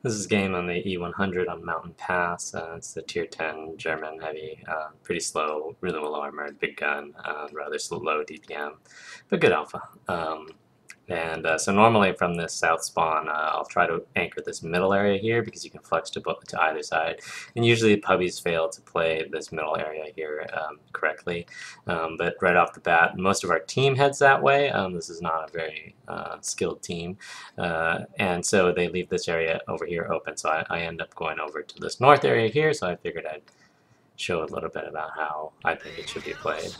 This is a game on the E100 on Mountain Pass. It's the Tier 10 German heavy, pretty slow, really low armored, big gun, rather low DPM, but good alpha. So normally from this south spawn, I'll try to anchor this middle area here because you can flex to either side. And usually pubbies fail to play this middle area here correctly. But right off the bat, most of our team heads that way. This is not a very skilled team. And so they leave this area over here open. So I end up going over to this north area here. So I figured I'd show a little bit about how I think it should be played.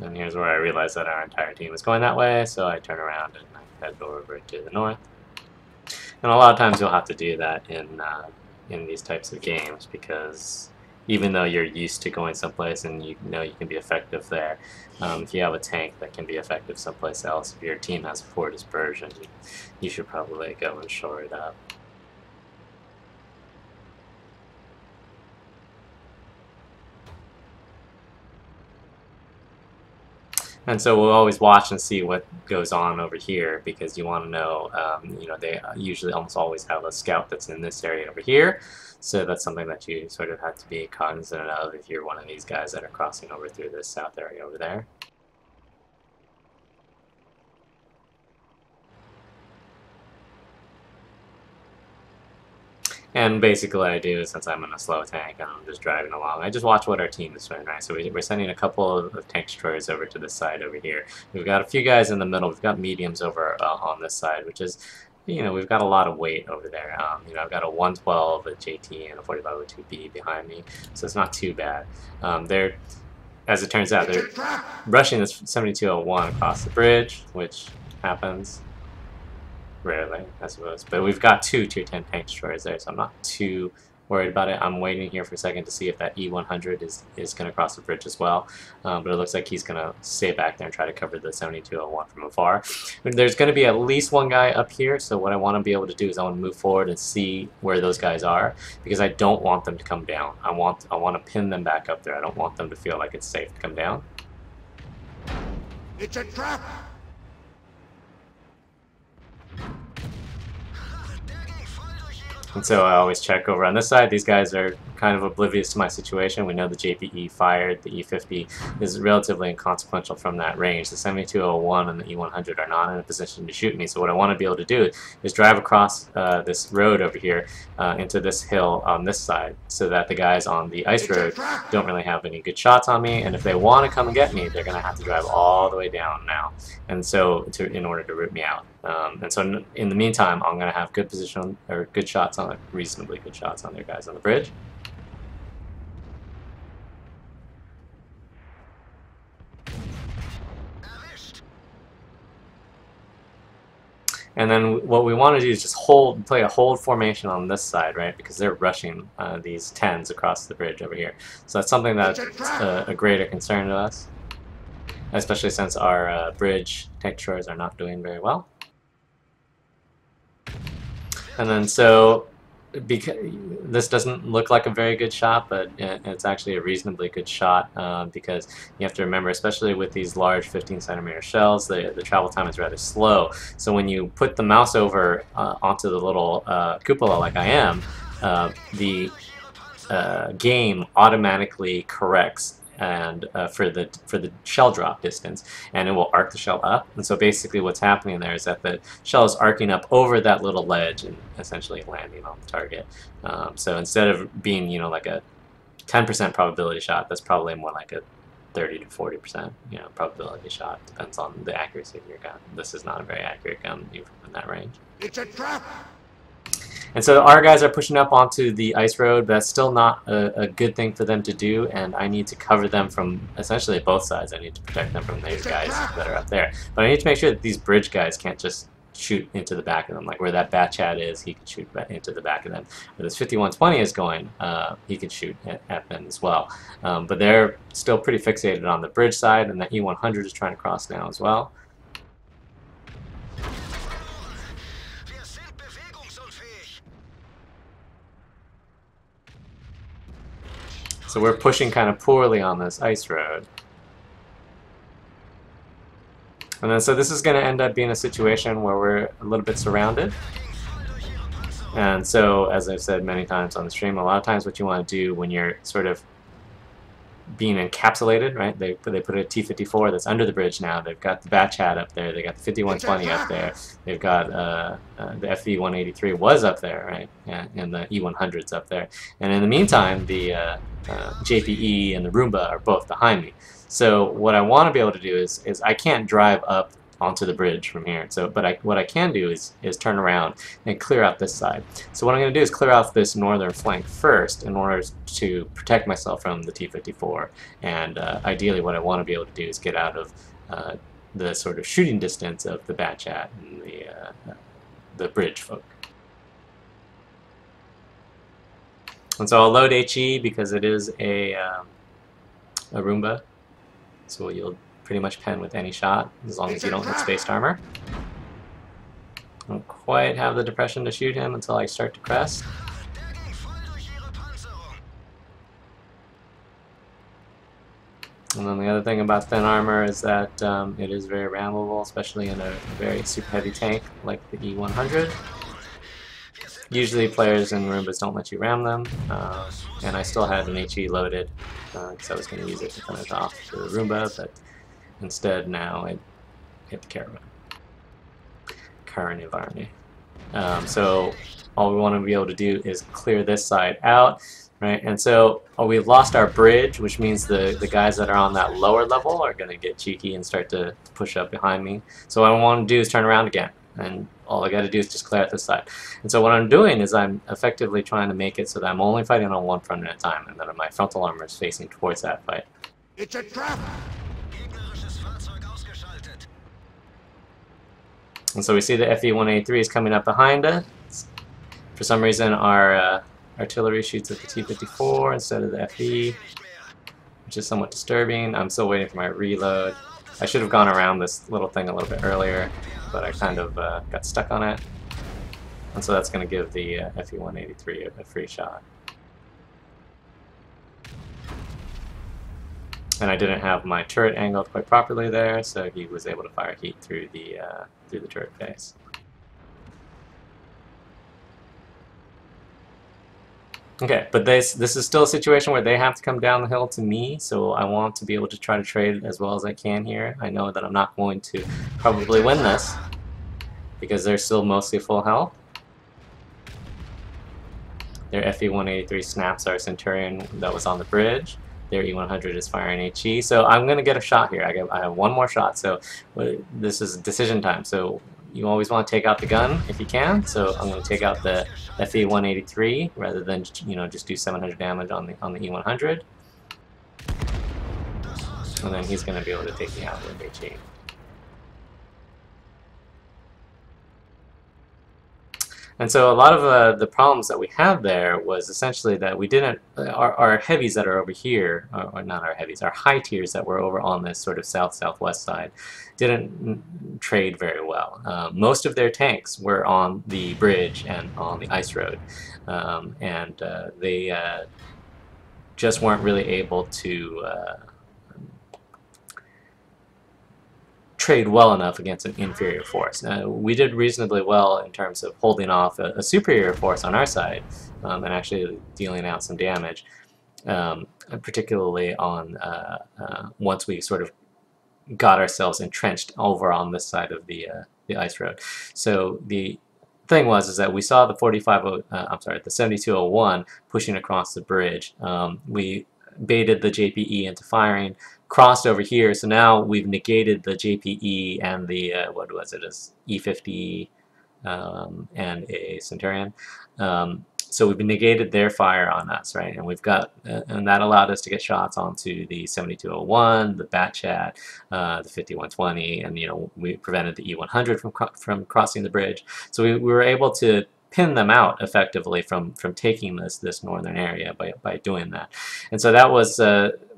And here's where I realize that our entire team is going that way, so I turn around and I head over to the north. And a lot of times you'll have to do that in these types of games, because even though you're used to going someplace and you know you can be effective there, if you have a tank that can be effective someplace else, if your team has poor dispersion, you should probably go and shore it up. And so we'll always watch and see what goes on over here, because you want to know, they usually almost always have a scout that's in this area over here. So that's something that you sort of have to be cognizant of if you're one of these guys that are crossing over through this south area over there. And basically what I do is, since I'm in a slow tank and I'm just driving along, I just watch what our team is doing, right? So we're sending a couple of tank destroyers over to this side over here. We've got a few guys in the middle. We've got mediums over on this side, which is, we've got a lot of weight over there. I've got a 112, a JT, and a 4502B behind me, so it's not too bad. As it turns out, they're rushing this 7201 across the bridge, which happens rarely, I suppose. But we've got two Tier 10 tank destroyers there, so I'm not too worried about it. I'm waiting here for a second to see if that E100 is going to cross the bridge as well. But it looks like he's going to stay back there and try to cover the 7201 from afar. But there's going to be at least one guy up here, so what I want to be able to do is I want to move forward and see where those guys are, because I don't want them to come down. I want to pin them back up there. I don't want them to feel like it's safe to come down. It's a trap! And so I always check over on this side. These guys are kind of oblivious to my situation. We know the JPE fired. The E50 is relatively inconsequential from that range. The 7201 and the E100 are not in a position to shoot me. So what I want to be able to do is drive across this road over here into this hill on this side, so that the guys on the ice road don't really have any good shots on me. And if they want to come and get me, they're going to have to drive all the way down now, and so in order to root me out. And so in the meantime, I'm going to have good position or good shots on it, reasonably good shots on their guys on the bridge. And then what we want to do is just play a hold formation on this side, right? Because they're rushing these 10s across the bridge over here. So that's something that's a greater concern to us, especially since our bridge tank destroyers are not doing very well. And then so, because this doesn't look like a very good shot, but it's actually a reasonably good shot, because you have to remember, especially with these large 15-centimeter shells, the travel time is rather slow. So when you put the mouse over onto the little cupola like I am, the game automatically corrects and for the shell drop distance, and it will arc the shell up. And so basically what's happening there is that the shell is arcing up over that little ledge and essentially landing on the target. So instead of being like a 10% probability shot, that's probably more like a 30 to 40% probability shot. Depends on the accuracy of your gun. This is not a very accurate gun even in that range. It's a trap! And so our guys are pushing up onto the ice road, but that's still not a good thing for them to do, and I need to cover them from essentially both sides. I need to protect them from these guys that are up there. But I need to make sure that these bridge guys can't just shoot into the back of them. Like where that Batchat is, he can shoot into the back of them. Where this 5120 is going, he can shoot at them as well. But they're still pretty fixated on the bridge side, and that E100 is trying to cross now as well. So we're pushing kind of poorly on this ice road. And then so this is going to end up being a situation where we're a little bit surrounded. And so, as I've said many times on the stream, a lot of times what you want to do when you're sort of being encapsulated, right? They put a T-54 that's under the bridge now. They've got the Bat Chat up there. They got the 5120 up there. They've got the FV-183 was up there, right? Yeah, and the E100's up there. And in the meantime, the JPE and the Roomba are both behind me. So what I want to be able to do is I can't drive up onto the bridge from here. So, but what I can do is turn around and clear out this side. So what I'm going to do is clear out this northern flank first in order to protect myself from the T-54. And ideally, what I want to be able to do is get out of the sort of shooting distance of the Bat Chat and the bridge folk. And so I'll load HE because it is a Roomba, so you'll pretty much pen with any shot as long as you don't hit spaced armor. I don't quite have the depression to shoot him until I start to crest. And then the other thing about thin armor is that it is very rammable, especially in a very super heavy tank like the E100. Usually players in Roombas don't let you ram them, and I still had an HE loaded because I was going to use it to finish off the Roomba, but instead now I hit the Caravan. So all we want to be able to do is clear this side out, right? And so we've lost our bridge, which means the guys that are on that lower level are going to get cheeky and start to push up behind me. So what I want to do is turn around again, and all I got to do is just clear out this side. And so what I'm doing is I'm effectively trying to make it so that I'm only fighting on one front at a time, and that my frontal armor is facing towards that fight. It's a trap! And so we see the FV-183 is coming up behind us. For some reason our artillery shoots at the T-54 instead of the FV, which is somewhat disturbing. I'm still waiting for my reload. I should have gone around this little thing a little bit earlier, but I kind of got stuck on it. And so that's going to give the FV-183 a free shot. And I didn't have my turret angled quite properly there, so he was able to fire heat through the turret face. Okay, but this is still a situation where they have to come down the hill to me, so I want to be able to try to trade as well as I can here. I know that I'm not going to probably win this, because they're still mostly full health. Their FV-183 snaps our Centurion that was on the bridge. Their E100 is firing HE, so I'm going to get a shot here. I have one more shot, so this is decision time. So you always want to take out the gun if you can. So I'm going to take out the FE-183 rather than just do 700 damage on the E100, and then he's going to be able to take me out with HE. And so a lot of the problems that we have there was essentially that we didn't, our heavies that are over here, or not our heavies, our high tiers that were over on this sort of south-southwest side, didn't trade very well. Most of their tanks were on the bridge and on the ice road, and they just weren't really able to trade well enough against an inferior force. We did reasonably well in terms of holding off a superior force on our side and actually dealing out some damage, particularly on once we sort of got ourselves entrenched over on this side of the ice road. So the thing was that we saw the 7201 pushing across the bridge. We baited the JPE into firing, crossed over here, so now we've negated the JPE and the what was it, as E50 and a Centurion. So we've negated their fire on us, right? And we've got, and that allowed us to get shots onto the 7201, the Bat Chat, the 5120, and we prevented the E100 from crossing the bridge. So we were able to pin them out effectively from taking this northern area by doing that. And so that was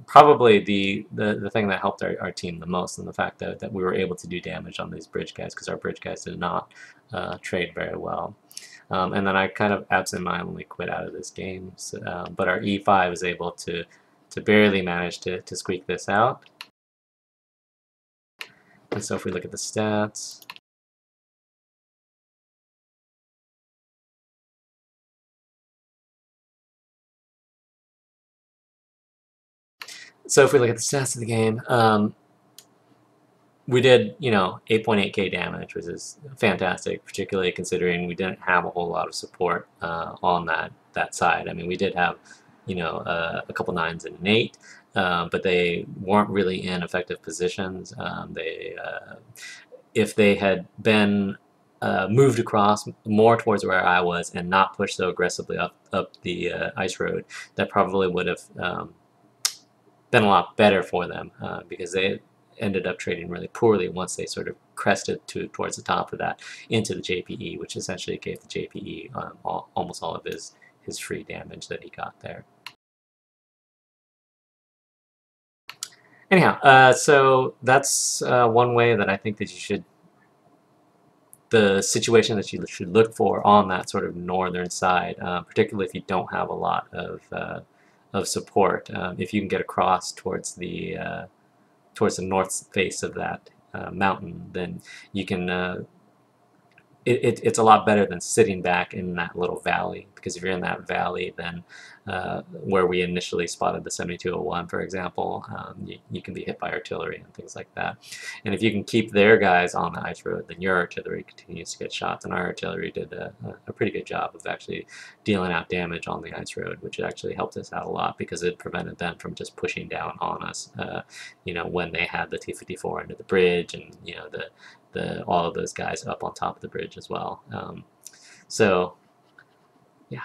probably the thing that helped our team the most, and the fact that we were able to do damage on these bridge guys, because our bridge guys did not trade very well. And then I kind of absentmindedly quit out of this game, so, but our E5 was able to barely manage to squeak this out. And so if we look at the stats, of the game, we did, 8.8k damage, which is fantastic, particularly considering we didn't have a whole lot of support on that side. I mean, we did have, a couple 9s and an 8, but they weren't really in effective positions. If they had been moved across more towards where I was and not pushed so aggressively up the ice road, that probably would have been a lot better for them because they ended up trading really poorly once they sort of crested towards the top of that into the JPE, which essentially gave the JPE almost all of his free damage that he got there. Anyhow, so that's one way that I think that you should, the situation that you should look for on that sort of northern side, particularly if you don't have a lot of support. If you can get across towards the north face of that mountain, then you can. It's a lot better than sitting back in that little valley, because if you're in that valley, then where we initially spotted the 7201, for example, you can be hit by artillery and things like that. And if you can keep their guys on the ice road, then your artillery continues to get shots. And our artillery did a pretty good job of actually dealing out damage on the ice road, which actually helped us out a lot because it prevented them from just pushing down on us, when they had the T-54 under the bridge, and all of those guys up on top of the bridge as well. So, yeah.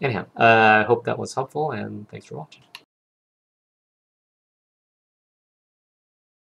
Anyhow, I hope that was helpful, and thanks for watching.